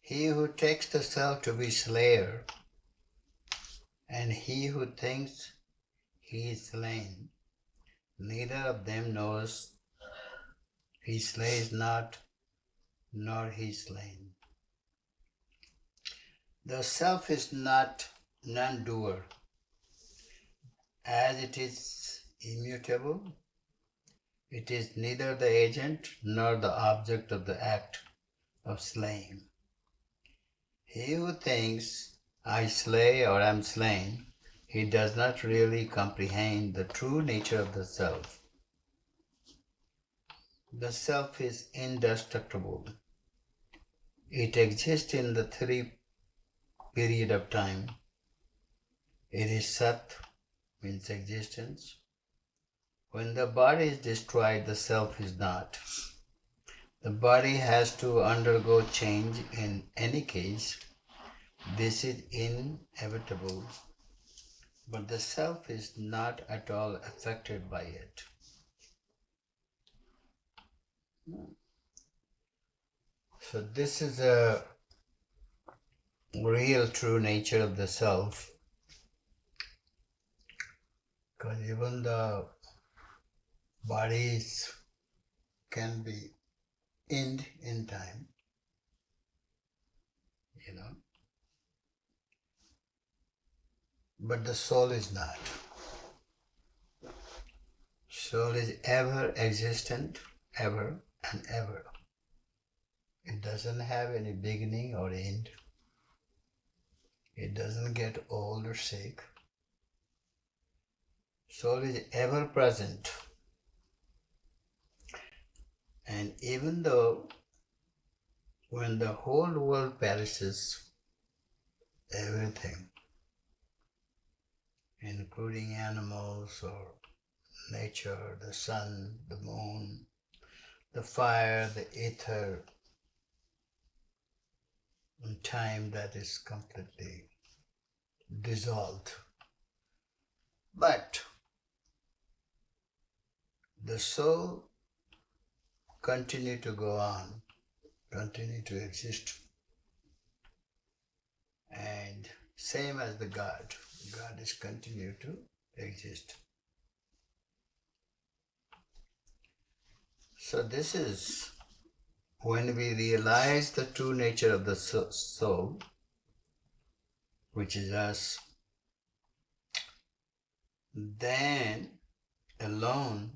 He who takes the self to be slayer, and he who thinks he is slain, neither of them knows he slays not, nor he is slain. The self is not non-doer, as it is immutable. It is neither the agent nor the object of the act of slaying. He who thinks, I slay or am slain, he does not really comprehend the true nature of the self. The self is indestructible. It exists in the three period of time. It is Sat, means existence. When the body is destroyed, the self is not. The body has to undergo change in any case. This is inevitable, but the self is not at all affected by it. So this is a real true nature of the self, because even the bodies can be end in time, but the soul is not. Soul is ever existent, ever and ever. It doesn't have any beginning or end. It doesn't get old or sick. Soul is ever present. And even though when the whole world perishes, everything, including animals or nature, the sun, the moon, the fire, the ether, in time that is completely dissolved. But the soul continue to go on, continue to exist. And same as the God is continue to exist. So this is when we realize the true nature of the soul, which is us, then alone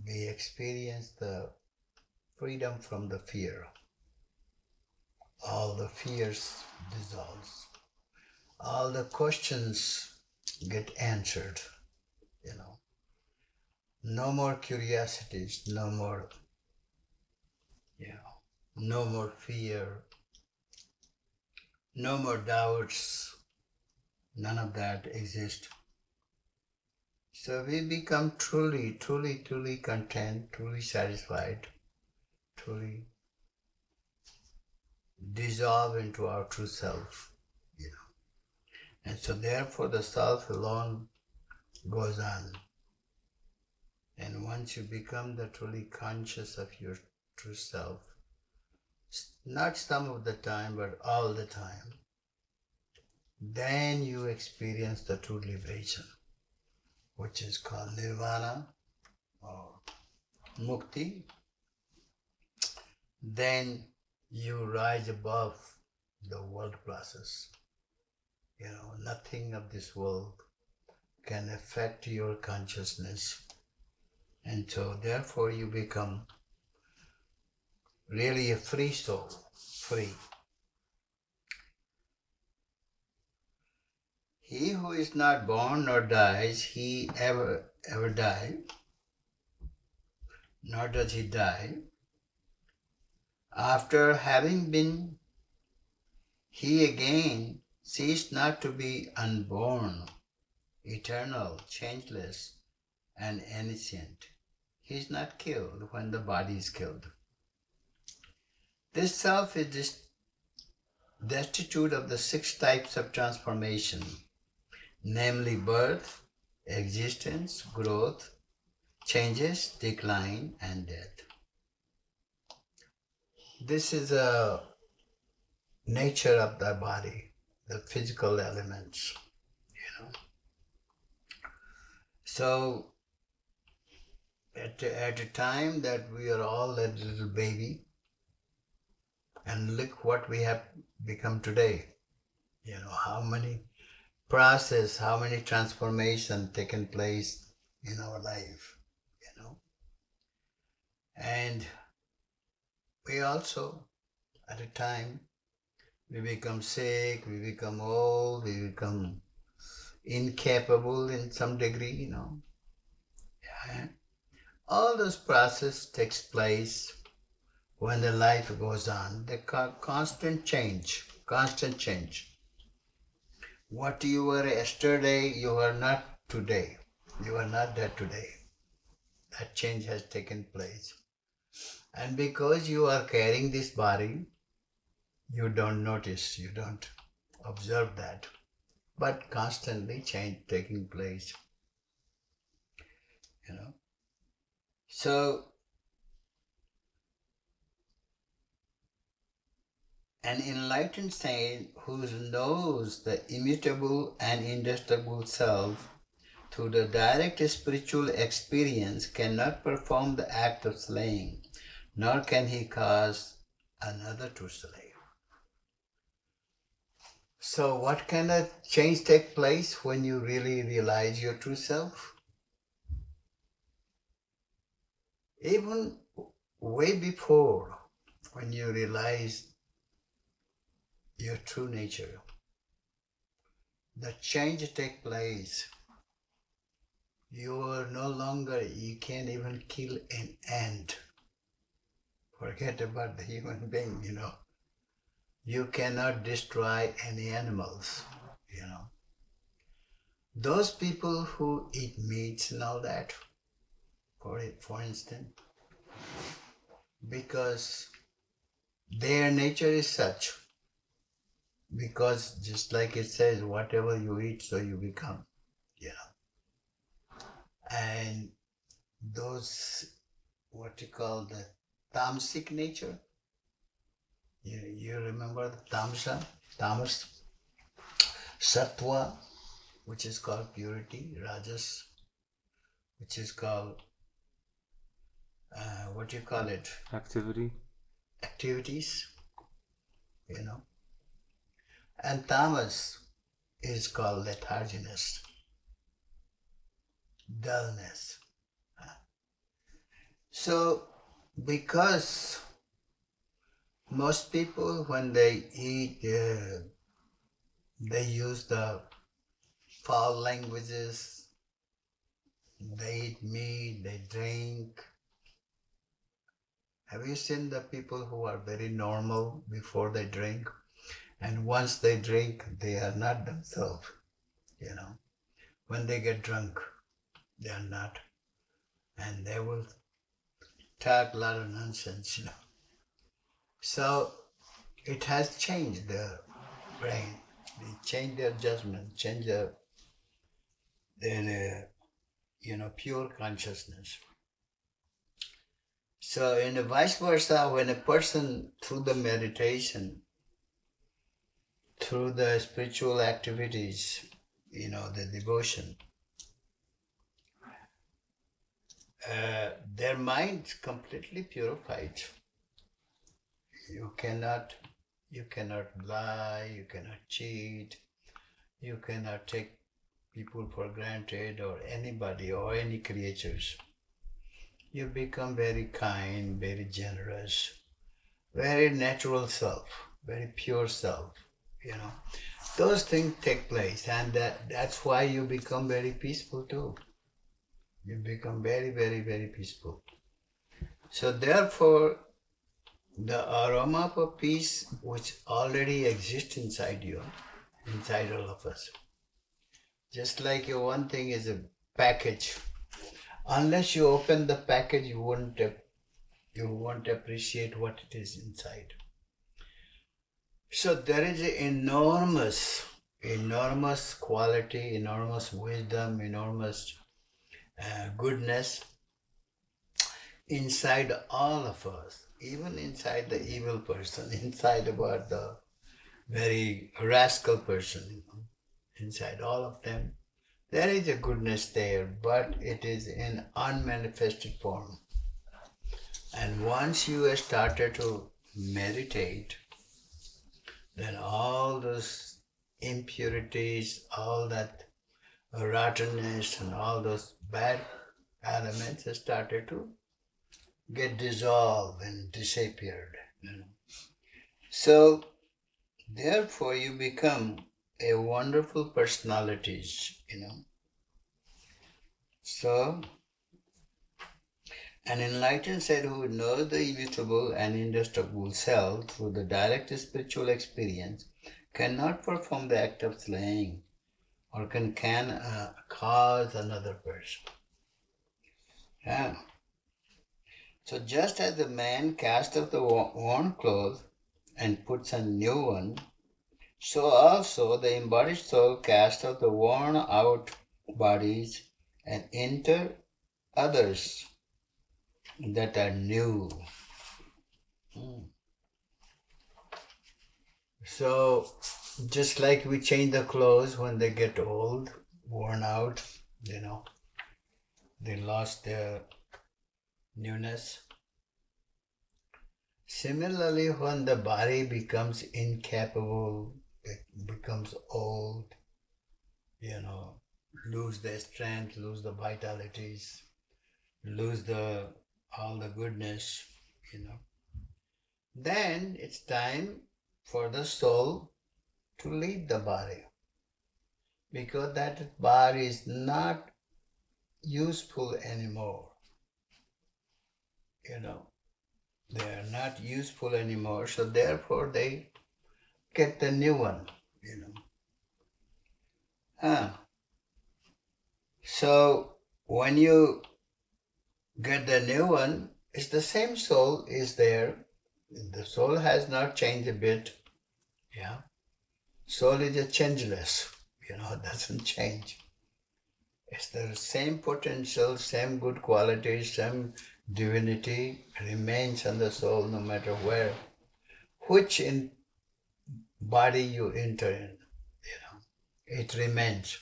we experience the freedom from the fear. All the fears dissolves. All the questions get answered, No more curiosities, no more, no more fear, no more doubts. None of that exists. So we become truly content, truly satisfied, truly dissolve into our true self, And so therefore the self alone goes on. And once you become the truly conscious of your true self, not some of the time, but all the time, then you experience the true liberation, which is called nirvana or mukti. Then you rise above the world process. Nothing of this world can affect your consciousness. And so therefore you become really a free soul, free. He who is not born nor dies, he ever die, nor does he die. After having been, he again ceased not to be unborn, eternal, changeless, and ancient. He is not killed when the body is killed. This self is destitute of the 6 types of transformation, namely birth, existence, growth, changes, decline, and death. This is a nature of the body, the physical elements, you know. So at a time that we are all a little baby, and look what we have become today. You know, how many process, how many transformation taken place in our life, you know. And we also, at a time, we become sick, we become old, we become incapable in some degree, you know. Yeah. All those process takes place when the life goes on. The constant change, constant change. What you were yesterday, you are not today. You are not that today. That change has taken place. And because you are carrying this body, you don't notice, you don't observe that. But constantly change taking place, you know. So, an enlightened saint who knows the immutable and indestructible self through the direct spiritual experience cannot perform the act of slaying, nor can he cause another to slay. So what kind of change take place when you really realize your true self? Even way before, when you realize your true nature, the change take place. You are no longer, you can't even kill an ant. Forget about the human being, you know. You cannot destroy any animals, you know. Those people who eat meats and all that, for instance, because their nature is such, because just like it says, whatever you eat, so you become, you know. And those, what you call the tamasic nature, you remember the tamas, sattva, which is called purity, rajas, which is called, what do you call it? Activities, you know. And tamas is called letharginess, dullness. So, because most people, when they eat, they use the foul languages, they eat meat, they drink. Have you seen the people who are very normal before they drink? And once they drink, they are not themselves, you know. When they get drunk, they are not. And they will talk a lot of nonsense, you know. So it has changed their brain. They change their judgment, change their pure consciousness. So in the vice versa, when a person through the meditation, through the spiritual activities, you know, the devotion, their mind completely purified. You cannot lie, you cannot cheat, you cannot take people for granted or anybody or any creatures. You become very kind, very generous, very natural self, very pure self, you know. Those things take place, and that's why you become very peaceful too. You become very, very, very peaceful. So therefore, the aroma of peace which already exists inside you, inside all of us. Just like one thing is a package. Unless you open the package, you won't appreciate what it is inside. So there is enormous quality, enormous wisdom, enormous goodness inside all of us, even inside the evil person, inside about the very rascal person, inside all of them. There is a goodness there, but it is in unmanifested form. And once you have started to meditate, then all those impurities, all that rottenness and all those bad elements have started to get dissolved and disappeared. So therefore you become a wonderful personalities. So an enlightened saint who knows the immutable and indestructible self through the direct spiritual experience cannot perform the act of slaying or can cause another person. Yeah. So just as the man casts off the worn clothes and puts on new one, so also the embodied soul casts off the worn out bodies and enter others that are new. So just like we change the clothes when they get old, worn out, they lost their newness. Similarly, when the body becomes incapable, it becomes old, lose their strength, lose the vitalities, lose all the goodness, then it's time for the soul to leave the body, because that body is not useful anymore. They are not useful anymore, so therefore they get the new one. So when you get the new one, it's the same soul is there. The soul has not changed a bit. Soul is a changeless, it doesn't change. It's the same potential, same good qualities, same divinity remains on the soul no matter which body you enter in, it remains.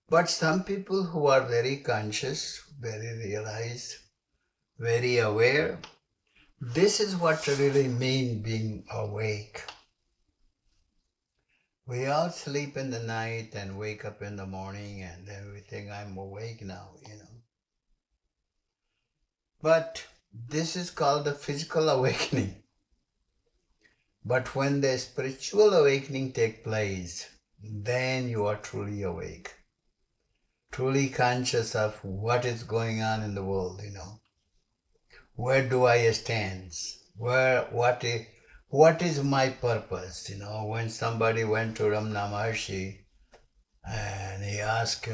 But some people who are very conscious, very realized, very aware, this is what really means being awake. We all sleep in the night and wake up in the morning and then we think I'm awake now, But this is called the physical awakening. But when the spiritual awakening takes place, then you are truly awake. Truly conscious of what is going on in the world, Where do I stand? What is my purpose? When somebody went to Ramana Maharshi and he asked,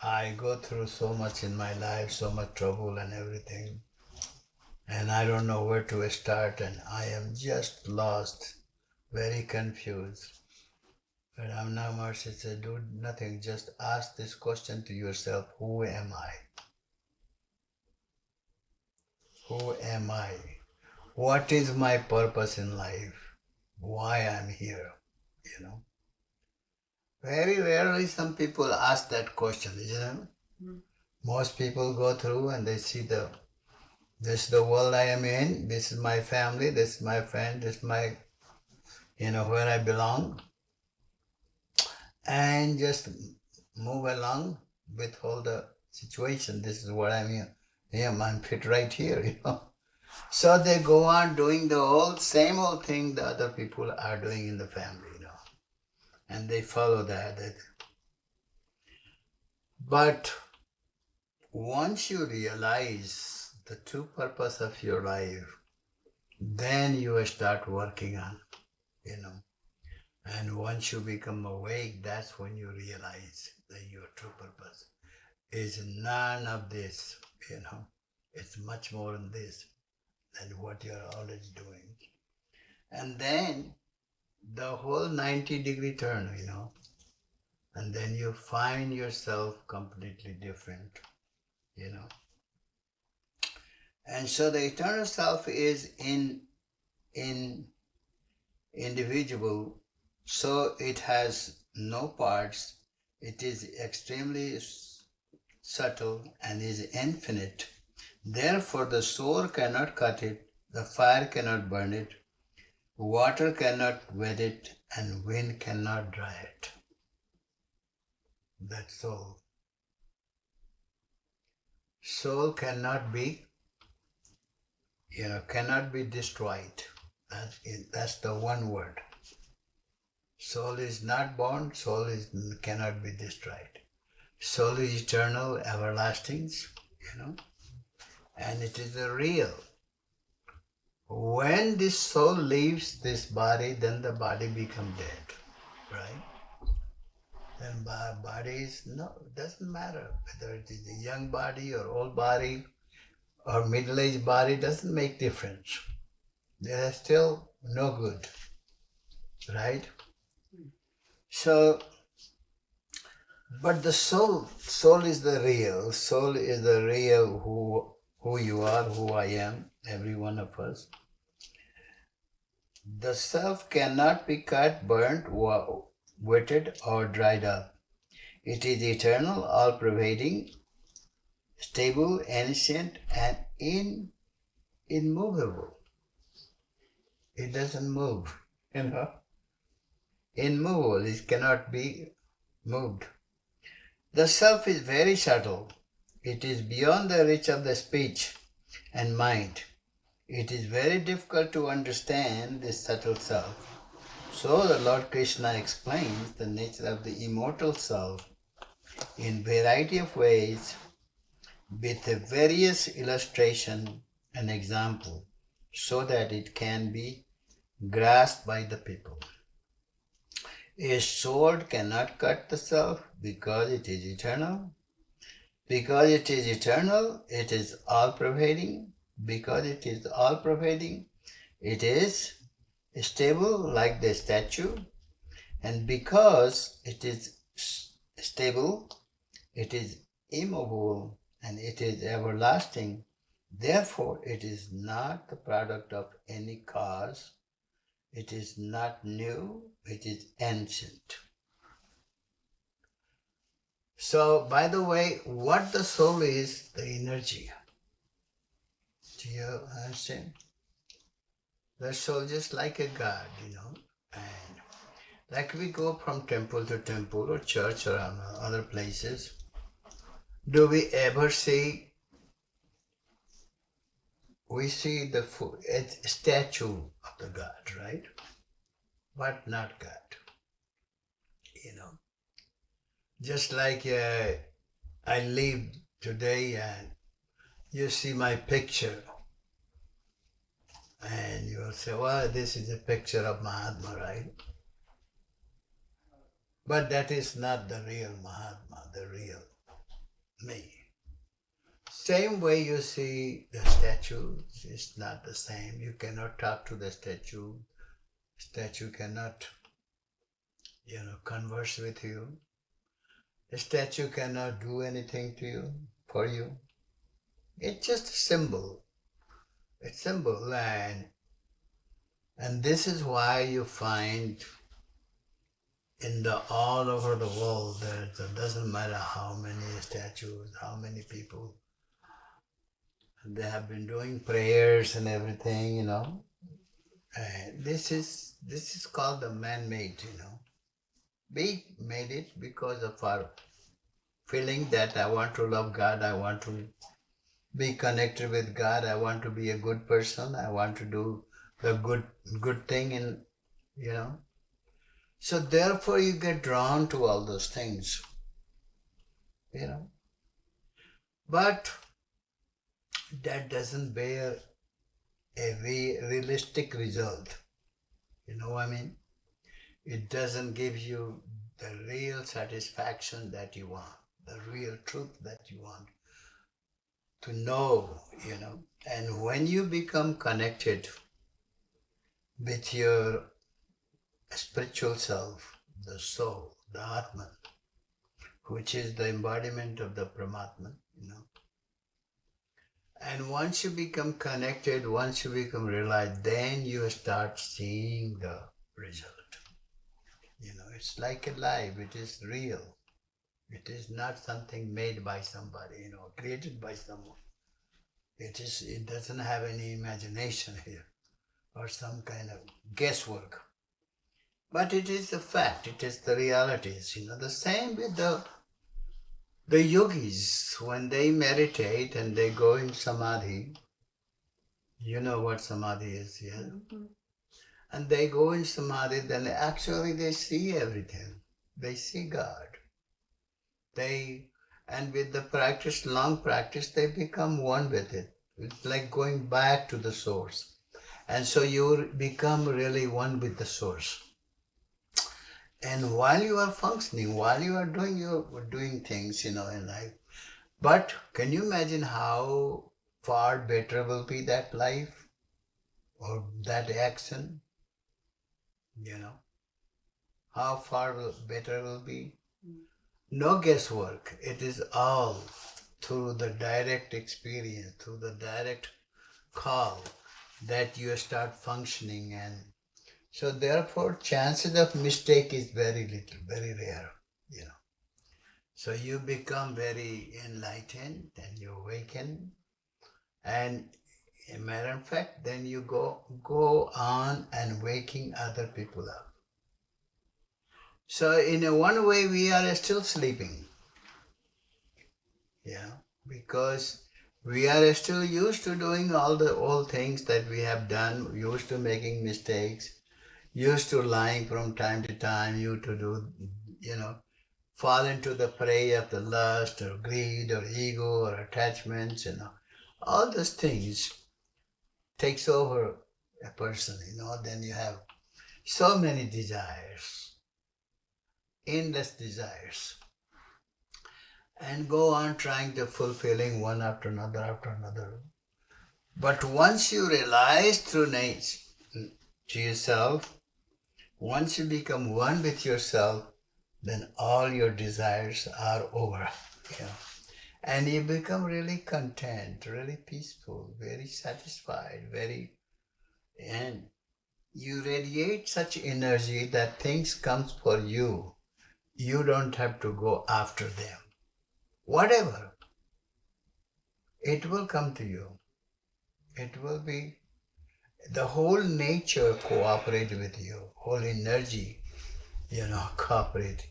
I go through so much in my life, so much trouble and everything, and I don't know where to start, and I am just lost, very confused. But Ramana Maharshi said, do nothing, just ask this question to yourself, who am I? Who am I? What is my purpose in life? Why I'm here? Very rarely some people ask that question, isn't it? Most people go through and they see this is the world I am in, this is my family, this is my friend, this is my, where I belong. And just move along with all the situation. This is what I'm here. I'm fit right here, So they go on doing the same old thing the other people are doing in the family, And they follow that. But once you realize the true purpose of your life, then you start working on, And once you become awake, that's when you realize that your true purpose is none of this, It's much more than this than what you're already doing. And then the whole 90-degree turn, And then you find yourself completely different, And so the eternal self is in individual, so it has no parts. It is extremely subtle and is infinite. Therefore, the sword cannot cut it, the fire cannot burn it, water cannot wet it, and wind cannot dry it. That's all. Soul cannot be, cannot be destroyed. That's the one word. Soul is not born, cannot be destroyed. Soul is eternal, everlasting, and it is the real. When this soul leaves this body, then the body becomes dead, right? Then body doesn't matter whether it is a young body or old body or middle-aged body, doesn't make difference. They are still no good, right? So, but the soul is the real. Soul is the real who you are, who I am, every one of us. The self cannot be cut, burnt, wetted, or dried up. It is eternal, all-pervading, stable, ancient, and immovable. It doesn't move, Immovable, it cannot be moved. The self is very subtle. It is beyond the reach of the speech and mind. It is very difficult to understand this subtle self. So the Lord Krishna explains the nature of the immortal self in variety of ways with a various illustration and example so that it can be grasped by the people. A sword cannot cut the self because it is eternal. Because it is eternal, it is all-pervading. Because it is all-pervading, it is stable like the statue. And because it is stable, it is immovable and it is everlasting. Therefore, it is not the product of any cause. It is not new, it is ancient. So, by the way, what the soul is, the energy. Do you understand? The soul just like a God, and like we go from temple to temple or church or other places, do we ever see, we see the statue of the God, right? But not God, Just like I live today and you see my picture and you will say, well, this is a picture of Mahatma, right? But that is not the real Mahatma, the real me. Same way you see the statue, it's not the same. You cannot talk to the statue. Statue cannot, converse with you. The statue cannot do anything to you, for you. It's just a symbol. It's a symbol, and this is why you find all over the world that it doesn't matter how many statues, how many people, they have been doing prayers and everything, And this is called the man-made, We made it because of our feeling that I want to love God, I want to be connected with God, I want to be a good person, I want to do the good thing, and So therefore you get drawn to all those things, But that doesn't bear a realistic result. You know what I mean? It doesn't give you the real satisfaction that you want, the real truth that you want to know, And when you become connected with your spiritual self, the soul, the Atman, which is the embodiment of the Paramatman, And once you become connected, once you become realized, then you start seeing the result. It's like a life, it is real. It is not something made by somebody, created by someone. It doesn't have any imagination here or some kind of guesswork. But it is the fact, it is the realities. The same with the yogis, when they meditate and they go in samadhi. You know what samadhi is, yeah? Mm-hmm. And they go in samadhi, then actually they see everything. They see God. And with the practice, long practice, they become one with it. It's like going back to the source. And so you become really one with the source. And while you are functioning, while you are doing things, in life. But can you imagine how far better will be that life or that action? How far better will be? No guesswork. It is all through the direct experience, through the direct call that you start functioning. And so therefore chances of mistake is very little, very rare. So you become very enlightened and you awaken, and as a matter of fact, then you go on and waking other people up. So in one way we are still sleeping, because we are still used to doing all the old things that we have done, used to making mistakes, used to lying from time to time, used to do, fall into the prey of the lust or greed or ego or attachments, all those things takes over a person, then you have so many desires, endless desires, and go on trying to fulfilling one after another. But once you realize through nature to yourself, once you become one with yourself, then all your desires are over. And you become really content, really peaceful, very satisfied, and you radiate such energy that things comes for you. You don't have to go after them. Whatever, it will come to you. It will be, the whole nature cooperate with you, whole energy, cooperate.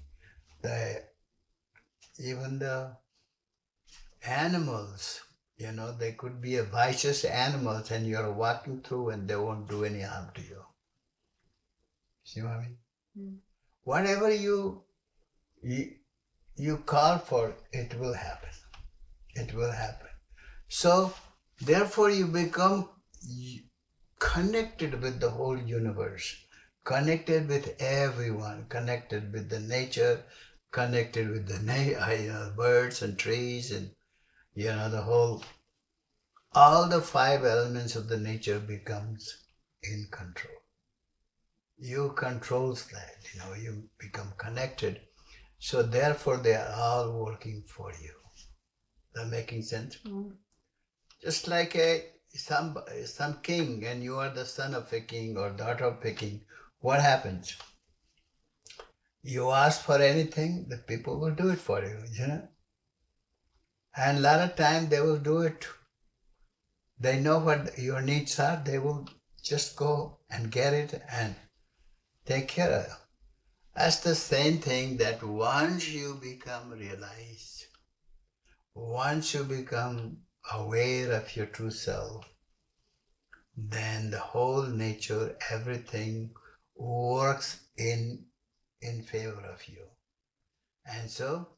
Even the animals, they could be a vicious animals and you're walking through and they won't do any harm to you. See what I mean? Mm. Whatever you call for, it will happen. It will happen. So, therefore you become connected with the whole universe, connected with everyone, connected with the nature, connected with the birds and trees and all the 5 elements of the nature becomes in control. You controls that, you become connected. So therefore they are all working for you. That making sense? Mm. Just like some king, and you are the son of a king or daughter of a king, what happens? You ask for anything, the people will do it for you, And a lot of time they will do it. They know what your needs are. They will just go and get it and take care of it. That's the same thing that once you become realized, once you become aware of your true self, then the whole nature, everything works in favor of you. And so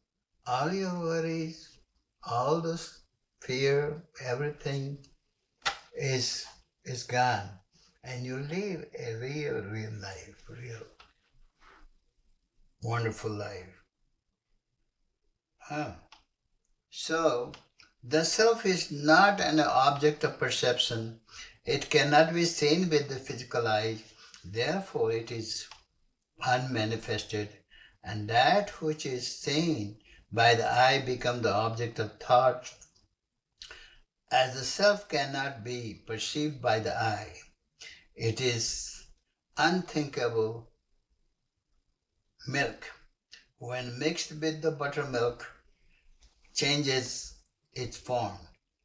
all your worries, all this fear, everything is gone. And you live a real life, real wonderful life. So, the self is not an object of perception. It cannot be seen with the physical eye. Therefore, it is unmanifested. And that which is seen by the eye becomes the object of thought. as the self cannot be perceived by the eye, it is unthinkable milk. When mixed with the buttermilk, changes its form.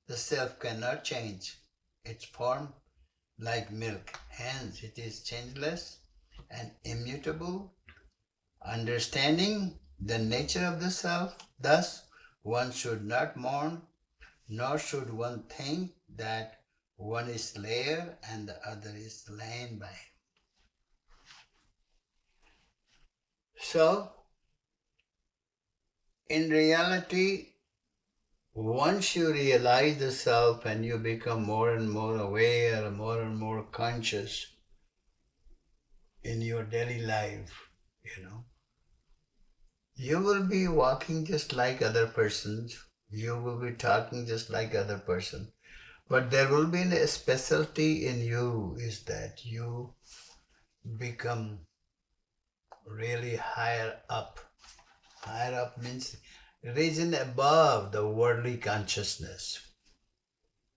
The self cannot change its form like milk. Hence, it is changeless and immutable. Understanding the nature of the self, thus, one should not mourn, nor should one think that one is slayer and the other is slain by him. So, in reality, once you realize the self and you become more and more aware, more and more conscious in your daily life, you will be walking just like other persons. You will be talking just like other person. But there will be a specialty in you is that you become really higher up. Higher up means risen above the worldly consciousness.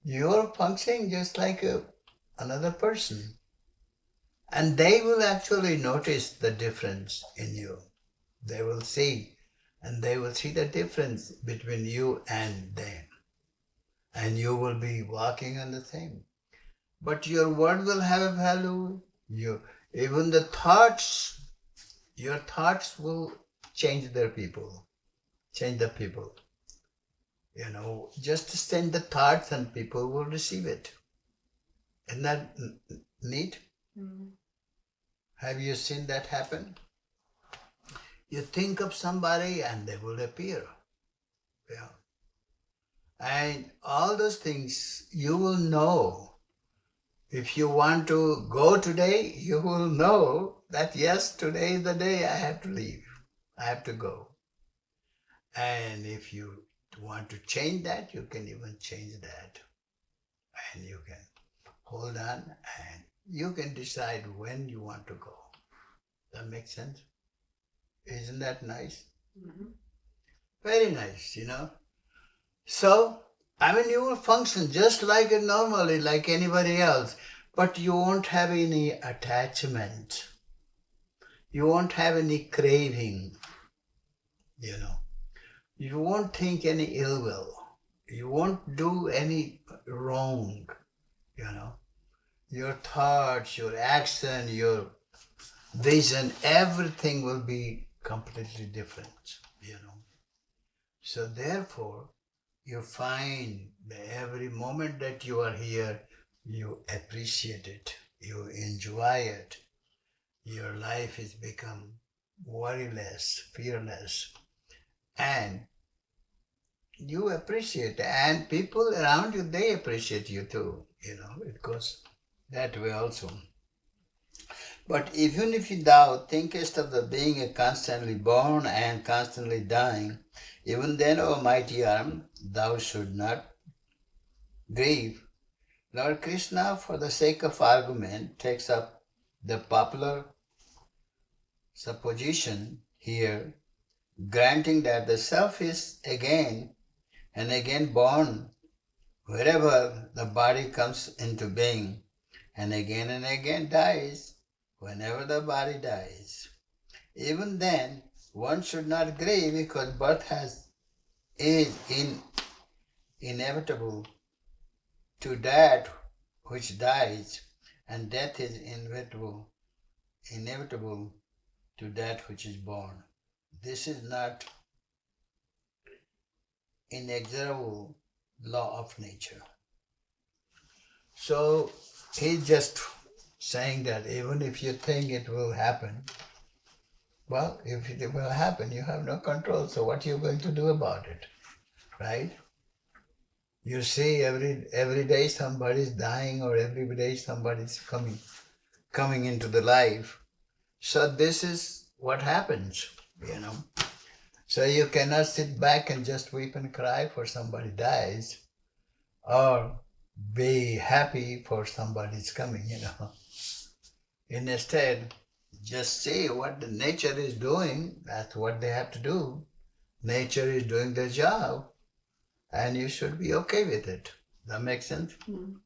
You're functioning just like another person. And they will actually notice the difference in you. They will see, and they will see the difference between you and them. And you will be walking on the same. But your word will have a value. Even the thoughts, your thoughts will change the people. Just send the thoughts and people will receive it. Isn't that neat? Mm-hmm. Have you seen that happen? You think of somebody and they will appear. Yeah. And all those things you will know. If you want to go today, you will know that yes, today is the day I have to leave. I have to go. And if you want to change that, you can even change that. And you can hold on and you can decide when you want to go. That makes sense? Isn't that nice? Mm-hmm. Very nice, So, you will function just like it normally, like anybody else, but you won't have any attachment. You won't have any craving, You won't think any ill will. You won't do any wrong, Your thoughts, your action, your vision, everything will be completely different, So therefore, you find that every moment that you are here, you appreciate it, you enjoy it. Your life has become worryless, fearless, and you appreciate it. And people around you, they appreciate you too, it goes that way also. But even if thou thinkest of the being constantly born and constantly dying, even then, O mighty arm, thou should not grieve. Lord Krishna, for the sake of argument, takes up the popular supposition here, granting that the self is again and again born wherever the body comes into being, and again dies whenever the body dies. Even then, one should not grieve because birth is inevitable to that which dies, and death is inevitable to that which is born. This is not inexorable law of nature. So he's just saying that even if you think it will happen, well, if it will happen, you have no control. So what are you going to do about it, right? You see every day somebody is dying, or every day somebody is coming into the life. So this is what happens, So you cannot sit back and just weep and cry for somebody dies, or be happy for somebody's coming, Instead, just see what the nature is doing. That's what they have to do. Nature is doing their job, and you should be okay with it. That makes sense? Mm.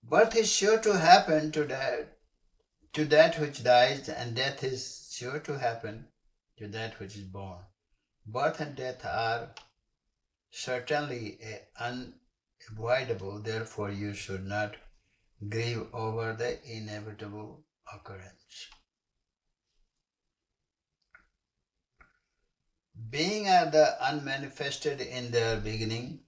Birth is sure to happen to that which dies, and death is sure to happen to that which is born. Birth and death are certainly unavoidable, therefore you should not grieve over the inevitable occurrence. Being are the unmanifested in their beginning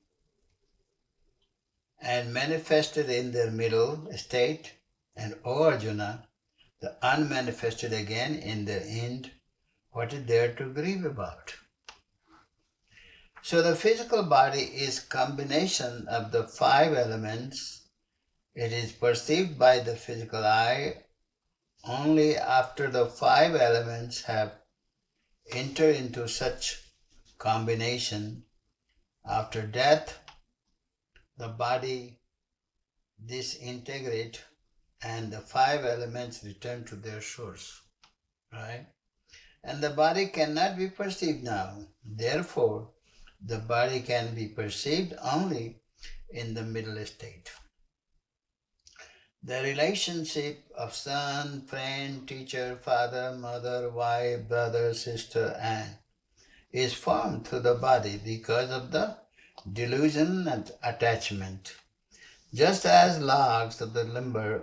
and manifested in their middle state, and O Arjuna, the unmanifested again in the end, what is there to grieve about? So the physical body is combination of the five elements. It is perceived by the physical eye only after the five elements have entered into such combination. After death, the body disintegrate and the five elements return to their source, right? And the body cannot be perceived now. Therefore, the body can be perceived only in the middle state. The relationship of son, friend, teacher, father, mother, wife, brother, sister, aunt is formed through the body because of the delusion and attachment. Just as logs of the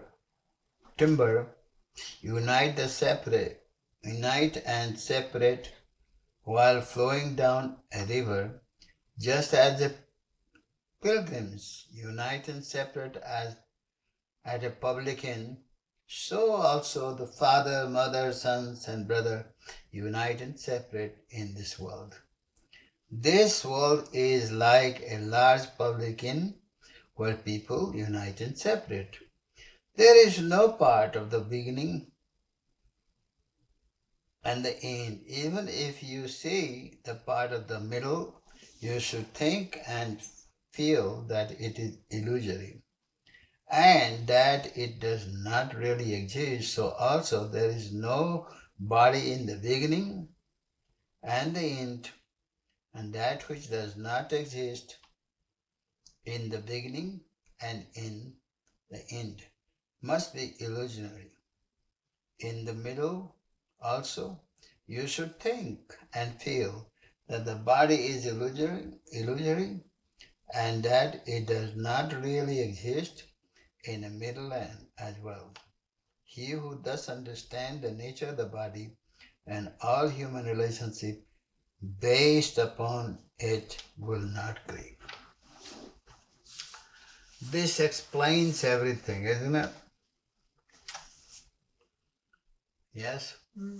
timber unite and separate while flowing down a river, just as the pilgrims unite and separate as at a public inn, so also the father, mother, sons, and brother unite and separate in this world. This world is like a large public inn where people unite and separate. There is no part of the beginning and the end. Even if you see the part of the middle, you should think and feel that it is illusory and that it does not really exist. So also there is no body in the beginning and the end, and that which does not exist in the beginning and in the end must be illusionary. In the middle also you should think and feel that the body is illusory and that it does not really exist in the middle and as well. He who thus understands the nature of the body and all human relationship based upon it will not grieve. This explains everything, isn't it? Yes? Mm.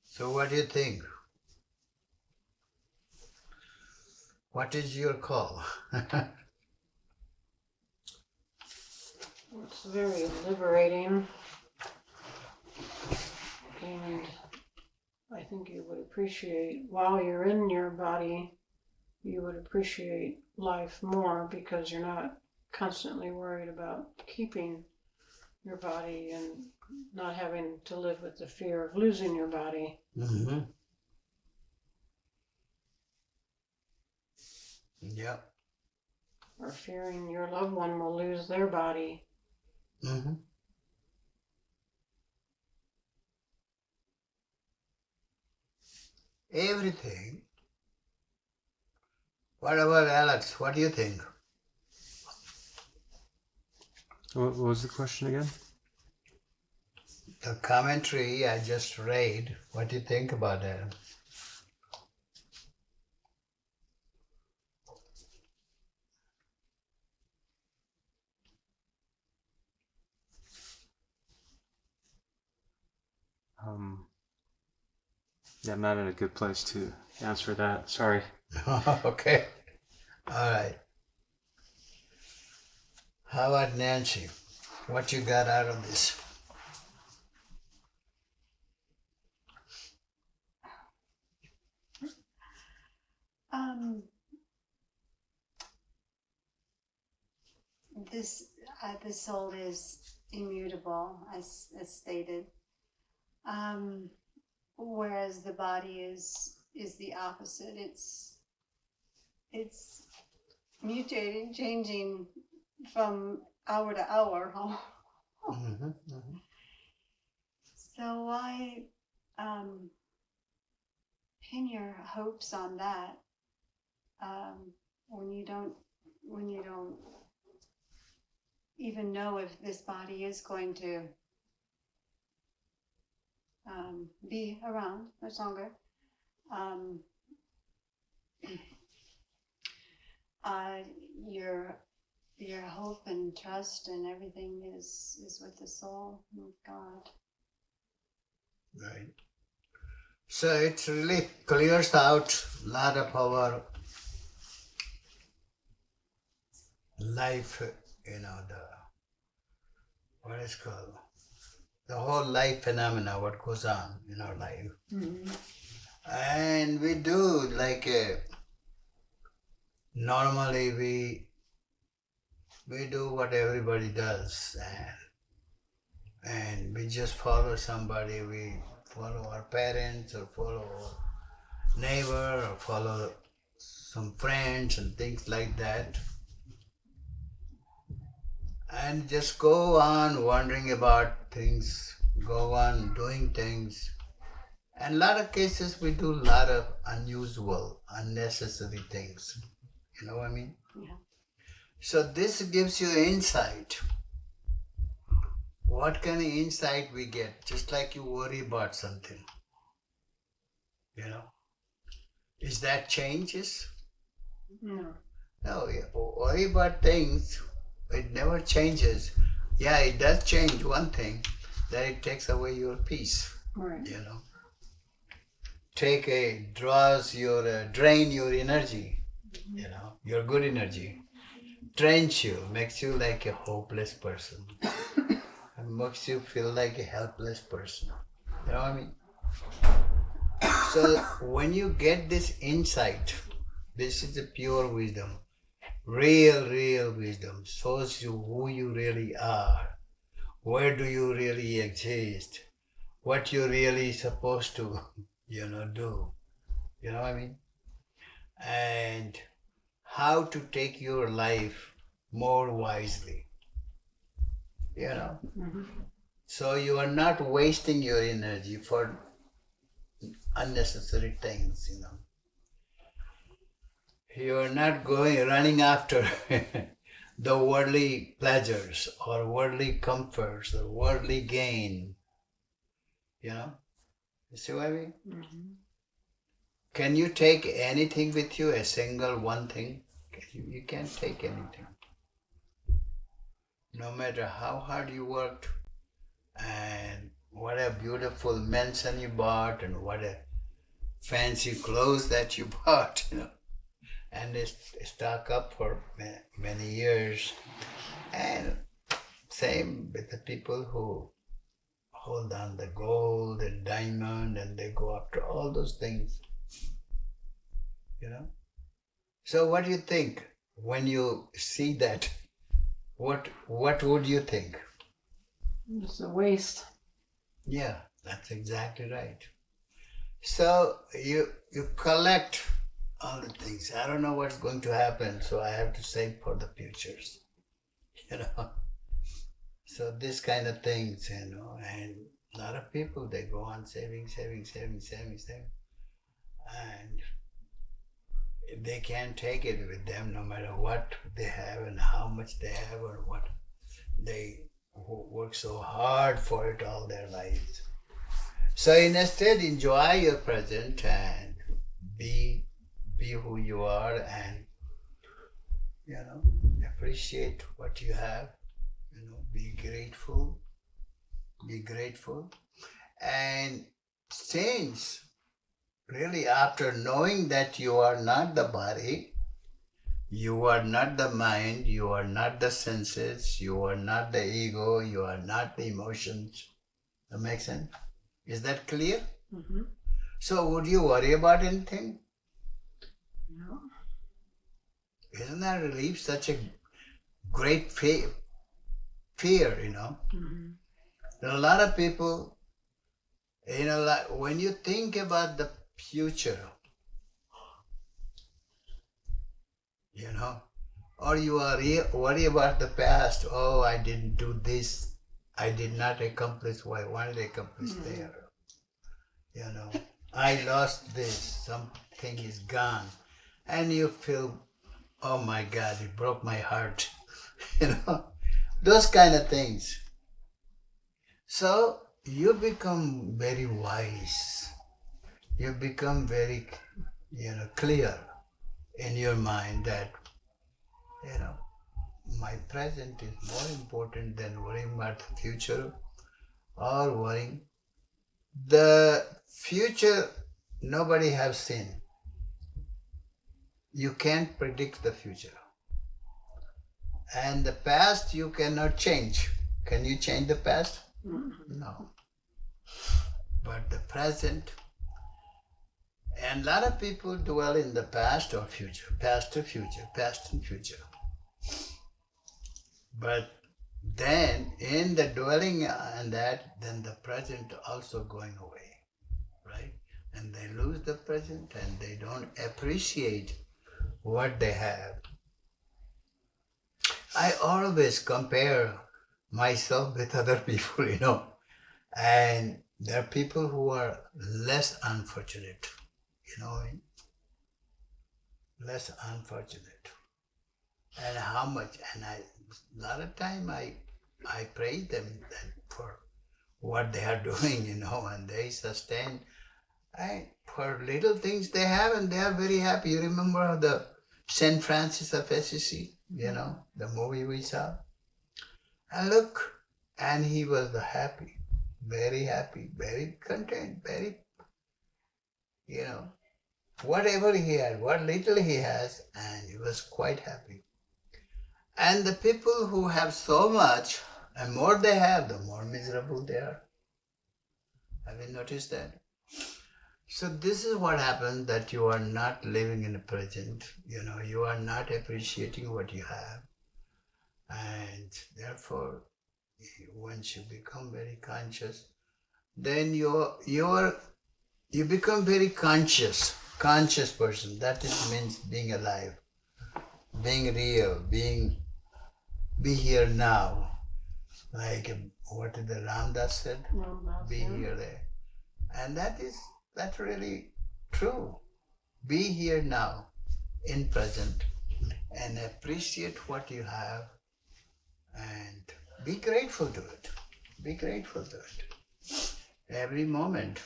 So what do you think? What is your call? It's very liberating, and I think you would appreciate, while you're in your body, you would appreciate life more because you're not constantly worried about keeping your body and not having to live with the fear of losing your body. Mm-hmm. Yep. Or fearing your loved one will lose their body. Mm-hmm. Everything. What about Alex? What do you think? What was the question again? The commentary I just read, what do you think about that? Yeah, I'm not in a good place to answer that. Sorry. Okay. All right. How about Nancy? What you got out of this? The soul is immutable, as stated, whereas the body is the opposite. It's mutating, changing from hour to hour. Mm-hmm, mm-hmm. So why pin your hopes on that when you don't even know if this body is going to be around much longer? Your hope and trust and everything is with the soul, with God. Right. So it really clears out a lot of our life, what is called, the whole life phenomena, what goes on in our life. Mm-hmm. And we do normally we do what everybody does, and we just follow somebody. We follow our parents or follow our neighbor or follow some friends and things like that, and just go on wondering about things, go on doing things. And a lot of cases we do a lot of unusual, unnecessary things. You know what I mean? Yeah. So this gives you insight. What kind of insight we get? Just like you worry about something. Is that changes? No. No, you worry about things, it never changes. Yeah, it does change one thing, that it takes away your peace. Right. Drain your energy, your good energy. Drains you, makes you like a hopeless person. And makes you feel like a helpless person. You know what I mean? So when you get this insight, this is the pure wisdom. Real wisdom shows you who you really are. Where do you really exist? What you're really supposed to, do. You know what I mean? And how to take your life more wisely. Mm-hmm. So you are not wasting your energy for unnecessary things, You are not running after the worldly pleasures or worldly comforts or worldly gain. You see what I mean? Mm-hmm. Can you take anything with you, a single one thing? You can't take anything. No matter how hard you worked and what a beautiful mansion you bought and what a fancy clothes that you bought, and they stock up for many years. And same with the people who hold on the gold and diamond and they go after all those things. So what do you think when you see that? What would you think? It's a waste. Yeah, that's exactly right. So you collect all the things. I don't know what's going to happen, so I have to save for the futures. So this kind of things, and a lot of people, they go on saving, and they can't take it with them no matter what they have and how much they have or what they work so hard for it all their lives. So instead, enjoy your present and be who you are, and appreciate what you have. Be grateful, and since really after knowing that you are not the body, you are not the mind, you are not the senses, you are not the ego, you are not the emotions. That makes sense? Is that clear? Mm-hmm. So would you worry about anything? No. Isn't that relief such a great fear, Mm-hmm. There are a lot of people, when you think about the future, or you are worry about the past. Oh, I didn't do this. I did not accomplish what I wanted to accomplish there. You know, I lost this. Something is gone, and you feel, oh my God, it broke my heart. You know, those kind of things. So you become very wise. You become very, clear in your mind that, my present is more important than worrying about the future or worrying. The future, nobody has seen. You can't predict the future. And the past, you cannot change. Can you change the past? No. But the present, and a lot of people dwell in the past or future, past to future, past and future. But then in the dwelling on that, then the present also going away, right? And they lose the present and they don't appreciate what they have. I always compare myself with other people, and there are people who are less unfortunate, less unfortunate. And how much, and a lot of time I praise them for what they are doing, and they sustain. For little things they have, and they are very happy. You remember the Saint Francis of Assisi, the movie we saw? And look, and he was happy, very content, very, whatever he had, what little he has, and he was quite happy. And the people who have so much, and more they have, the more miserable they are. Have you noticed that? So this is what happens, that you are not living in the present. You are not appreciating what you have. And therefore, once you become very conscious, then you become very conscious person. That means being alive, being real, be here now. Like what did the Ramdas said? Be here there. And that's really true. Be here now, in present, and appreciate what you have, and be grateful to it. Be grateful to it. Every moment.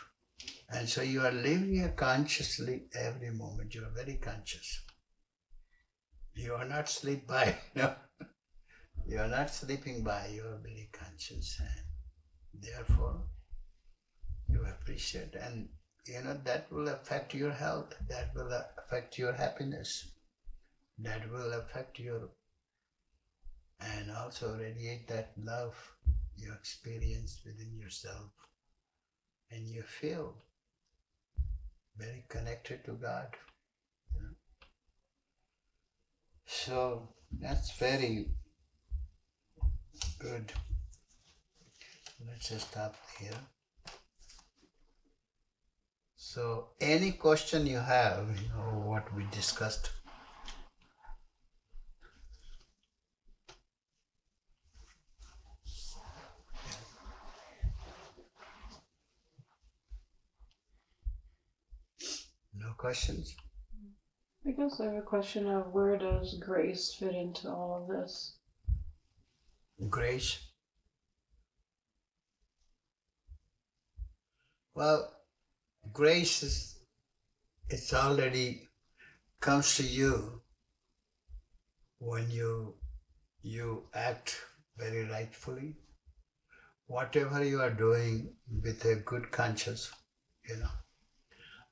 And so you are living here consciously every moment. You are very conscious. You are not sleep by, You are not sleeping by, you are very conscious, and therefore you appreciate, and that will affect your health, that will affect your happiness, that will affect your, and also radiate that love you experience within yourself, and you feel very connected to God. So that's very good. Let's just stop here. So any question you have, what we discussed. No questions? I guess I have a question of where does grace fit into all of this? Grace? Well, grace it's already comes to you when you act very rightfully. Whatever you are doing with a good conscience,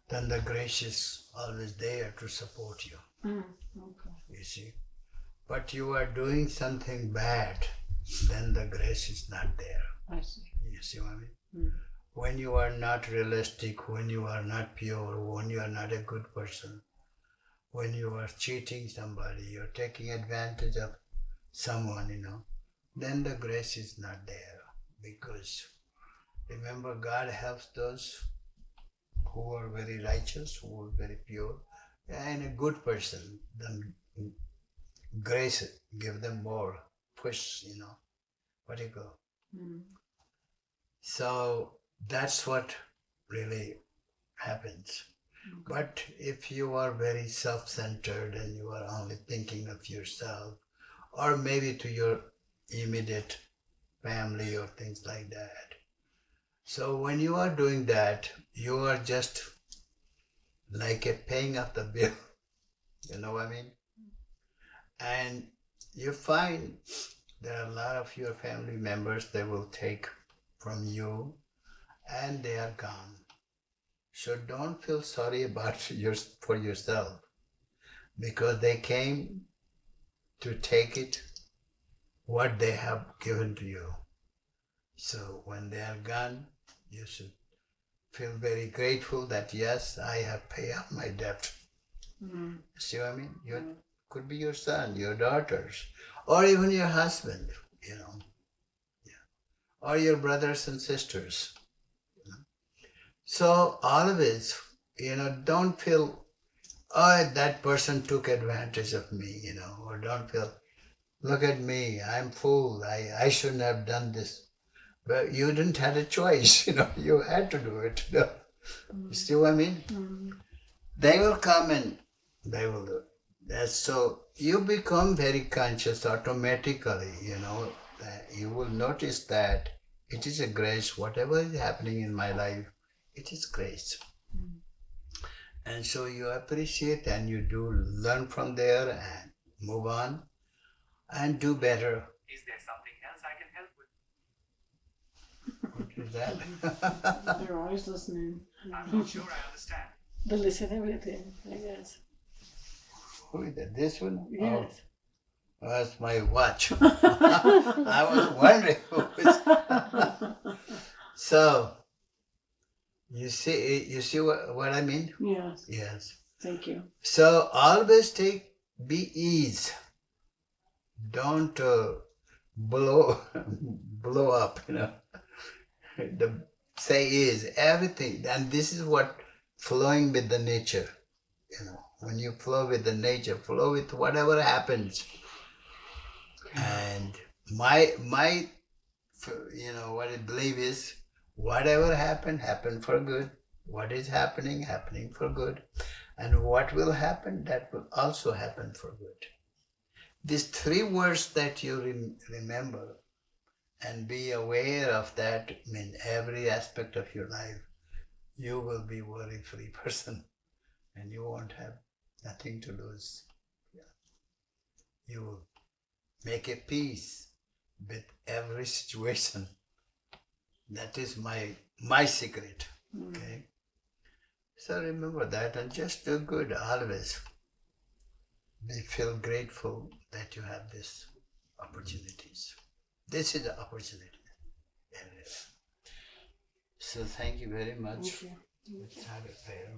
then the grace is always there to support you. Okay. You see. But you are doing something bad, then the grace is not there. I see. You see what I mean? When you are not realistic, when you are not pure, when you are not a good person, when you are cheating somebody, you're taking advantage of someone, then the grace is not there. Because remember, God helps those who are very righteous, who are very pure, and a good person. Then grace it, give them more push, what do you go? Mm. So that's what really happens. Okay. But if you are very self-centered and you are only thinking of yourself, or maybe to your immediate family or things like that. So when you are doing that, you are just like a paying up the bill. You know what I mean? And you find there are a lot of your family members they will take from you and they are gone. So don't feel sorry about for yourself because they came to take it what they have given to you. So when they are gone, you should feel very grateful that yes, I have paid up my debt. Mm. See what I mean? You could be your son, your daughters, or even your husband, or your brothers and sisters. So always, don't feel, oh, that person took advantage of me, or don't feel, look at me, I'm fool, I shouldn't have done this. But you didn't have a choice, you had to do it. You see what I mean? Mm. They will come and they will do it. That's so you become very conscious automatically, that you will notice that it is a grace, whatever is happening in my life, it is grace. Mm. And so you appreciate and you do learn from there and move on and do better. Is there something else I can help with? What is that? They're always listening. I'm not sure I understand. They listen to everything, I guess. Who is that? This one? Yes. Oh, that's my watch. I was wondering who is. So, you see what I mean? Yes. Yes. Thank you. So always be ease. Don't blow up. Say is everything, and this is what flowing with the nature. When you flow with the nature, flow with whatever happens. And my what I believe is whatever happened for good. What is happening for good. And what will happen, that will also happen for good. These 3 words that you remember and be aware of that in every aspect of your life, you will be worry-free person and you won't have nothing to lose. You will make a peace with every situation. That is my secret. Okay. So remember that and just do good always. Feel grateful that you have these opportunities. This is the opportunity. So thank you very much. Thank you. Let's have a prayer.